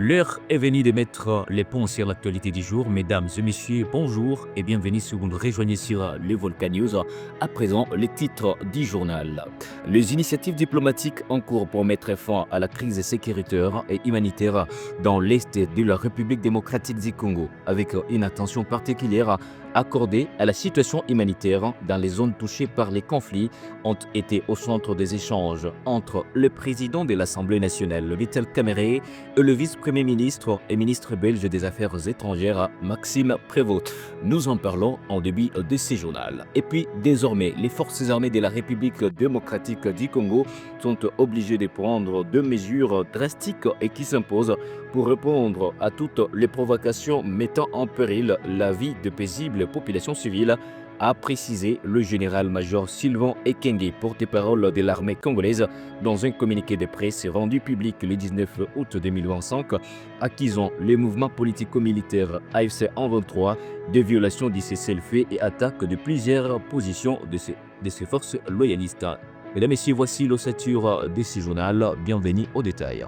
L'heure est venue de mettre les ponts sur l'actualité du jour. Mesdames et messieurs, bonjour et bienvenue si vous nous rejoignez sur le Volcan News. À présent, les titres du journal. Les initiatives diplomatiques en cours pour mettre fin à la crise sécuritaire et humanitaire dans l'Est de la République démocratique du Congo, avec une attention particulière accordée à la situation humanitaire dans les zones touchées par les conflits, ont été au centre des échanges entre le président de l'Assemblée nationale, Vital Kamerhe, et le vice-premier ministre et ministre belge des Affaires étrangères, Maxime Prévost. Nous en parlons en début de ce journal. Et puis, désormais, les forces armées de la République démocratique du Congo sont obligées de prendre des mesures drastiques et qui s'imposent pour répondre à toutes les provocations mettant en péril la vie de paisibles populations civiles, a précisé le général-major Sylvain Ekenge, porte-parole de l'armée congolaise, dans un communiqué de presse rendu public le 19 août 2025, accusant les mouvements politico-militaires AFC 123 de violation du cessez-le-feu et attaque de plusieurs positions de ces forces loyalistes. Mesdames et messieurs, voici l'ossature de ce journal. Bienvenue au détail.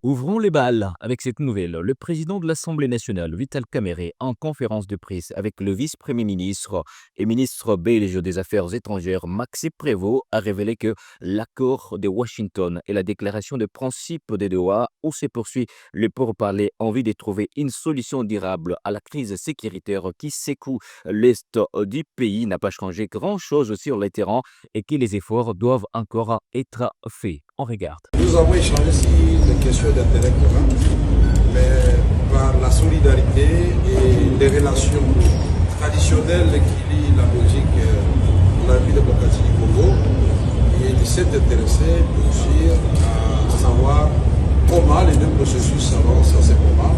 Ouvrons les balles avec cette nouvelle. Le président de l'Assemblée nationale, Vital Kamerhe, en conférence de presse avec le vice-premier ministre et ministre belge des Affaires étrangères, Maxime Prévost, a révélé que l'accord de Washington et la déclaration de principe de Doha, où se poursuit le pourparlers en vue de trouver une solution durable à la crise sécuritaire qui secoue l'Est du pays, n'a pas changé grand-chose sur le terrain et que les efforts doivent encore être faits. On regarde. Nous avons échangé sur les questions d'intérêt commun, mais par la solidarité et les relations traditionnelles qui lient la Belgique et la République démocratique du Congo, et de s'être intéressé, bien sûr, à savoir comment les deux processus avancent à ce moment.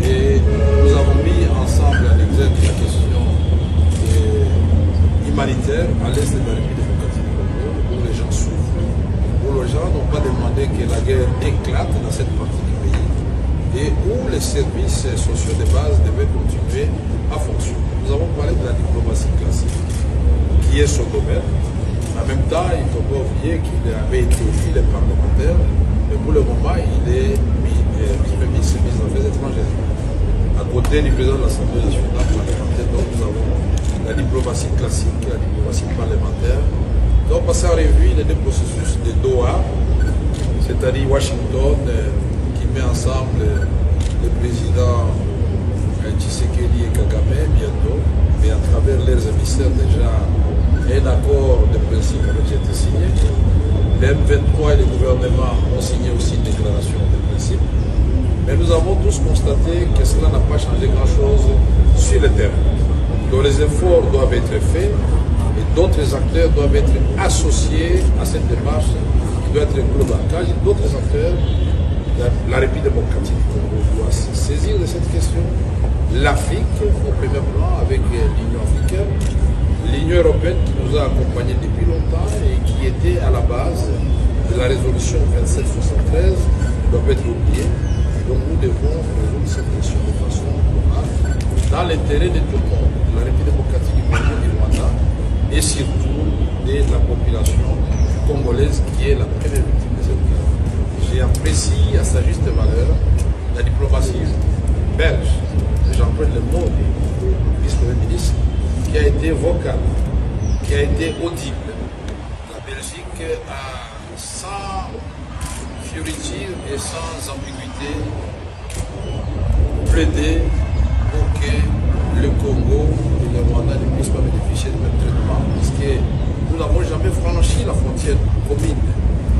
Et nous avons mis ensemble à l'exergue la question humanitaire à l'est de la République démocratique du Congo, où les gens souffrent. Les gens n'ont pas demandé que la guerre éclate dans cette partie du pays et où les services sociaux de base devaient continuer à fonctionner. Nous avons parlé de la diplomatie classique, qui est son domaine. En même temps, il ne faut pas oublier qu'il avait été élu les parlementaires, mais pour le moment, il est vice-premier ministre des Affaires étrangères. À côté du président de l'Assemblée nationale parlementaire, donc nous avons la diplomatie classique et la diplomatie parlementaire. Donc, passer en revue les deux processus de Doha, c'est-à-dire Washington, qui met ensemble les présidents Tshisekedi et Kagame bientôt, mais à travers leurs émissaires déjà, un accord de principe qui a été signé. Les M23 et les gouvernements ont signé aussi une déclaration de principe. Mais nous avons tous constaté que cela n'a pas changé grand-chose sur le terrain. Donc, les efforts doivent être faits. Et d'autres acteurs doivent être associés à cette démarche qui doit être globale. Quand je dis d'autres acteurs, la République démocratique du Congo doit se saisir de cette question. L'Afrique, au premier plan, avec l'Union africaine, l'Union européenne qui nous a accompagnés depuis longtemps et qui était à la base de la résolution 2773, doit être oubliée. Donc nous devons résoudre cette question de façon globale, dans l'intérêt de tout le monde, de la République démocratique du Congo et du Rwanda, et surtout de la population congolaise qui est la première victime de cette guerre. J'apprécie à sa juste valeur la diplomatie belge, j'emprunte le mot du vice-premier ministre, qui a été vocal, qui a été audible. La Belgique a, sans fioriture et sans ambiguïté, plaidé pour que le Congo et le Rwanda ne puissent pas bénéficier du même traitement, parce que nous n'avons jamais franchi la frontière commune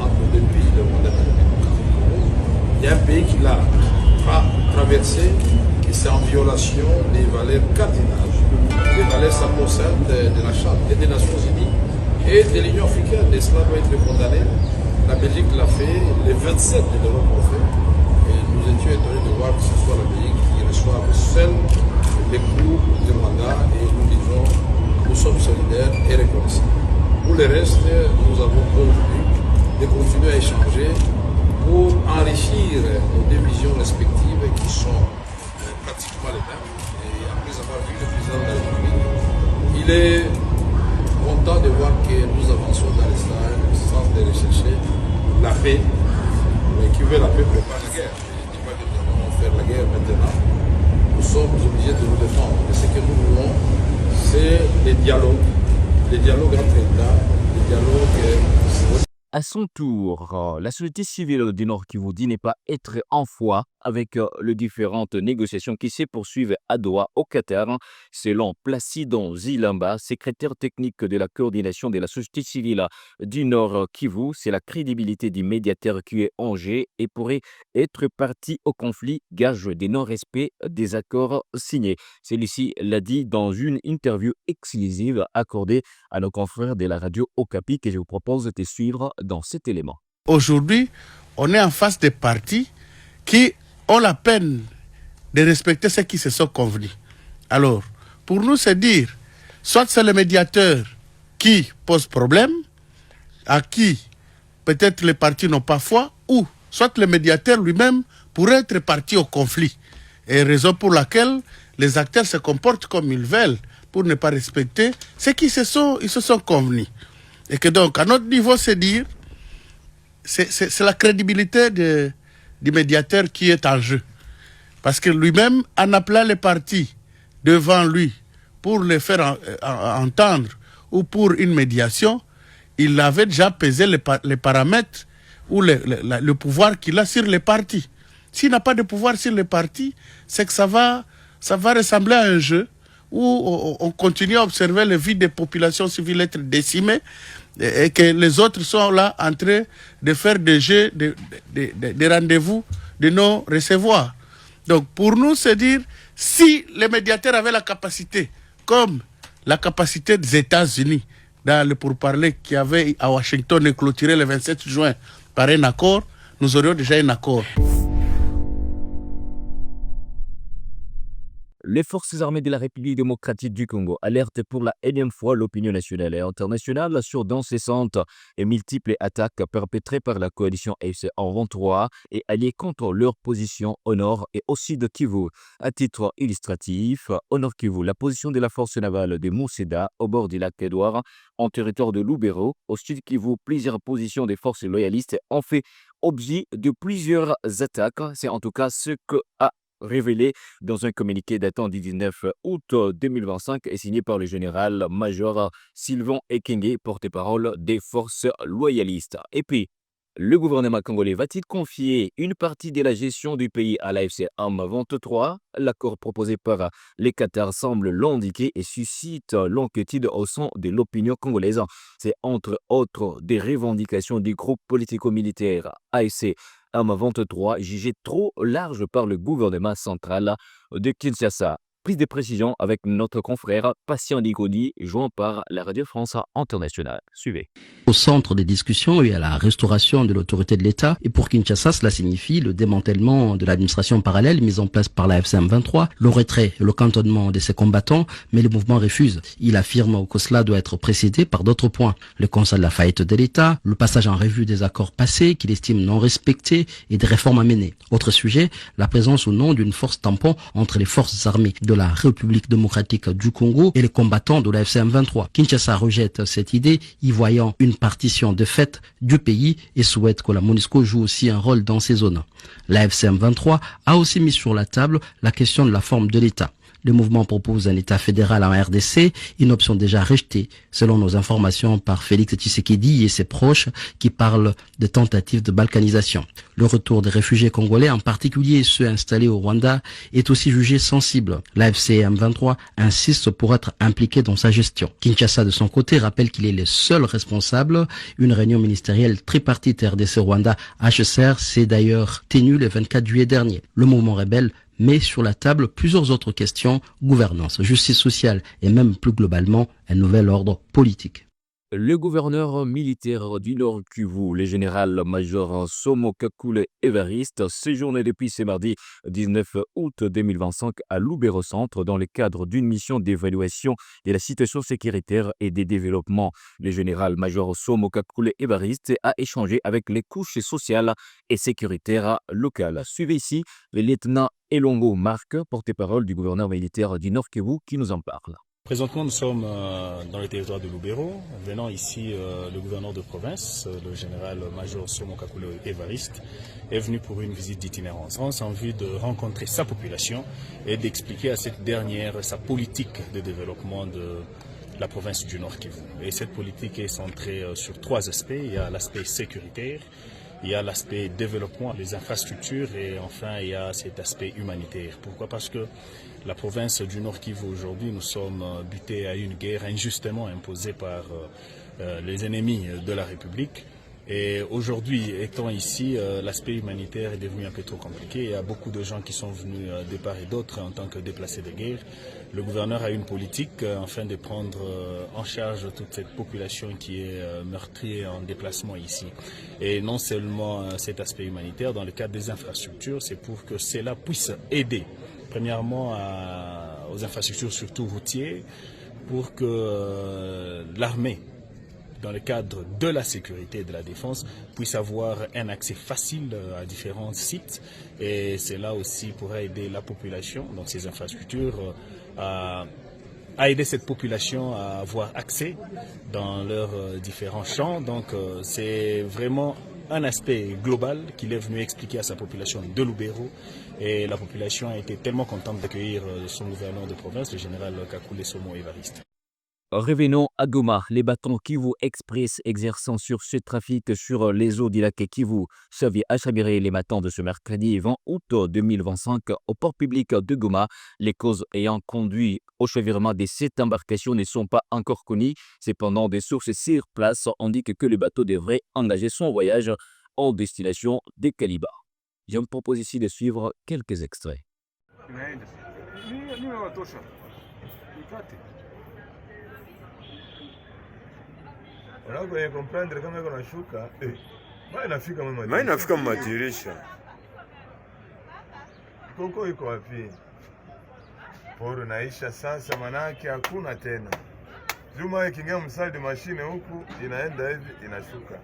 entre les deux pays, le Rwanda et le Congo. Il y a un pays qui l'a traversé et c'est en violation des valeurs cardinales, des valeurs sacro-saintes de la Charte des Nations Unies et de l'Union africaine. Et cela doit être condamné. La Belgique l'a fait, les 27 de l'Europe l'ont fait. Et nous étions étonnés de voir que ce soit la Belgique qui reçoive seule les coups du Rwanda et nous disons nous sommes solidaires et reconnaissants. Pour le reste, nous avons convenu de continuer à échanger pour enrichir nos deux visions respectives qui sont pratiquement les mêmes. Et après avoir vu le président président de la République. Il est content de voir que nous avançons dans le sens de rechercher la paix. Mais qui veut la paix prépare la guerre. Je ne dis pas que nous allons faire la guerre maintenant. Nous sommes obligés de nous défendre. Et ce que nous voulons, c'est les dialogues entre États, les dialogues. À son tour, la société civile du Nord Kivu dit ne pas être en foi avec les différentes négociations qui se poursuivent à Doha, au Qatar. Selon Placidon Zilamba, secrétaire technique de la coordination de la société civile du Nord Kivu, c'est la crédibilité du médiateur qui est en jeu et pourrait être partie au conflit, gage de non-respect des accords signés. Celui-ci l'a dit dans une interview exclusive accordée à nos confrères de la radio Okapi que je vous propose de suivre dans cet élément. Aujourd'hui, on est en face des partis qui ont la peine de respecter ce qui se sont convenus. Alors, pour nous, c'est dire, soit c'est le médiateur qui pose problème, à qui peut-être les partis n'ont pas foi, ou soit le médiateur lui-même pourrait être parti au conflit. Et raison pour laquelle les acteurs se comportent comme ils veulent pour ne pas respecter ce qui se sont convenus. Et que donc, à notre niveau, c'est dire, c'est la crédibilité du médiateur qui est en jeu. Parce que lui-même, en appelant les partis devant lui pour les faire entendre ou pour une médiation, il avait déjà pesé les paramètres ou le pouvoir qu'il a sur les partis. S'il n'a pas de pouvoir sur les partis, c'est que ça va ressembler à un jeu où on continue à observer les vies des populations civiles être décimées et que les autres sont là en train de faire des jeux, des rendez-vous, de non-recevoir. Donc pour nous, c'est dire, si les médiateurs avaient la capacité, comme la capacité des États-Unis, dans le pourparler qui avait à Washington et clôturé le 27 juin par un accord, nous aurions déjà un accord. Les forces armées de la République démocratique du Congo alertent pour la énième fois l'opinion nationale et internationale sur d'incessantes et multiples attaques perpétrées par la coalition AFC-M23 et alliés contre leur position au nord et au sud de Kivu. À titre illustratif, au nord Kivu, la position de la force navale de Mousseda au bord du lac Édouard, en territoire de Lubero, au sud Kivu, plusieurs positions des forces loyalistes ont fait objet de plusieurs attaques. C'est en tout cas ce que a révélé dans un communiqué datant du 19 août 2025 et signé par le général-major Sylvain Ekenge, porte-parole des forces loyalistes. Et puis, le gouvernement congolais va-t-il confier une partie de la gestion du pays à l'AFC M23? L'accord proposé par les Qatar semble l'indiquer et suscite l'inquiétude au sein de l'opinion congolaise. C'est entre autres des revendications du groupe politico-militaire AFC M23 jugé trop large par le gouvernement central de Kinshasa. Prise de précision avec notre confrère Patient Digoni, joint par la Radio France Internationale. Suivez. Au centre des discussions, il y a la restauration de l'autorité de l'État. Et pour Kinshasa, cela signifie le démantèlement de l'administration parallèle mise en place par la FCM23, le retrait et le cantonnement de ses combattants, mais le mouvement refuse. Il affirme que cela doit être précédé par d'autres points. Le constat de la faillite de l'État, le passage en revue des accords passés qu'il estime non respectés et des réformes à mener. Autre sujet, la présence ou non d'une force tampon entre les forces armées de la République démocratique du Congo et les combattants de la FCM23. Kinshasa rejette cette idée, y voyant une partition de fait du pays et souhaite que la MONUSCO joue aussi un rôle dans ces zones. La FCM23 a aussi mis sur la table la question de la forme de l'État. Le mouvement propose un État fédéral en RDC, une option déjà rejetée, selon nos informations par Félix Tshisekedi et ses proches qui parlent de tentatives de balkanisation. Le retour des réfugiés congolais, en particulier ceux installés au Rwanda, est aussi jugé sensible. L'AFC M23 insiste pour être impliqué dans sa gestion. Kinshasa, de son côté, rappelle qu'il est le seul responsable. Une réunion ministérielle tripartite RDC-Rwanda HCR s'est d'ailleurs tenue le 24 juillet dernier. Le mouvement rebelle met sur la table plusieurs autres questions, gouvernance, justice sociale et même plus globalement un nouvel ordre politique. Le gouverneur militaire du Nord Kivu, le général-major Somo Kakule Evariste, séjournait depuis ce mardi 19 août 2025 à Lubero Centre dans le cadre d'une mission d'évaluation de la situation sécuritaire et des développements. Le général-major Somo Kakule Evariste a échangé avec les couches sociales et sécuritaires locales. Suivez ici le lieutenant Elongo Marc, porte-parole du gouverneur militaire du Nord Kivu, qui nous en parle. Présentement, nous sommes dans le territoire de Lubero. Venant ici, le gouverneur de province, le général-major Somo Kakule Evariste, est venu pour une visite d'itinérance en vue de rencontrer sa population et d'expliquer à cette dernière sa politique de développement de la province du Nord Kivu. Et cette politique est centrée sur 3 aspects. Il y a l'aspect sécuritaire, il y a l'aspect développement, les infrastructures et enfin il y a cet aspect humanitaire. Pourquoi? Parce que la province du Nord Kivu aujourd'hui, nous sommes butés à une guerre injustement imposée par les ennemis de la République. Et aujourd'hui, étant ici, l'aspect humanitaire est devenu un peu trop compliqué. Il y a beaucoup de gens qui sont venus de part et d'autre en tant que déplacés de guerre. Le gouverneur a une politique afin de prendre en charge toute cette population qui est meurtrie en déplacement ici. Et non seulement cet aspect humanitaire, dans le cadre des infrastructures, c'est pour que cela puisse aider, premièrement, aux infrastructures surtout routières, pour que l'armée, dans le cadre de la sécurité et de la défense, puisse avoir un accès facile à différents sites. Et cela aussi pourrait aider la population, donc ces infrastructures, à aider cette population à avoir accès dans leurs différents champs. Donc c'est vraiment un aspect global qu'il est venu expliquer à sa population de Lubero. Et la population a été tellement contente d'accueillir son gouverneur de province, le général Kakule Somo Evariste. Revenons à Goma. Les bateaux Kivu Express exerçant sur ce trafic sur les eaux du lac Kivu servirent à chavirer les matins de ce mercredi 20 août 2025 au port public de Goma. Les causes ayant conduit au chavirement de cette embarcation ne sont pas encore connues. Cependant, des sources sur place indiquent que le bateau devrait engager son voyage en destination des Kaliba. Je me propose ici de suivre quelques extraits. Kwenye comprendre kama iko nashuka mai inafika madirisha koko iko wapi? Poro naisha sasa, manake hakuna tena. Juma ikiingia msadi mashine huku inaenda hivi inashuka.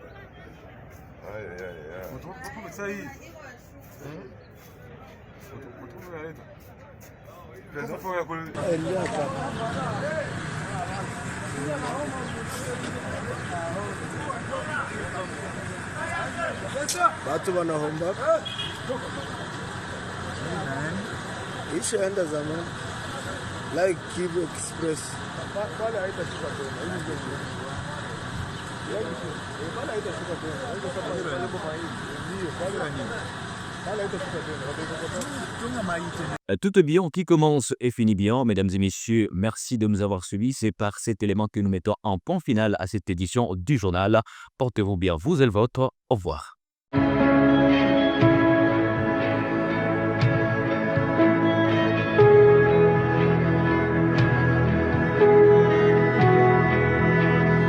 Watu wanahomba ishaenda zamani, like Kivu Express pale haitashuka tena. Tout bien qui commence et finit bien, mesdames et messieurs. Merci de nous avoir suivis. C'est par cet élément que nous mettons un point final à cette édition du journal. Portez-vous bien, vous et le vôtre. Au revoir.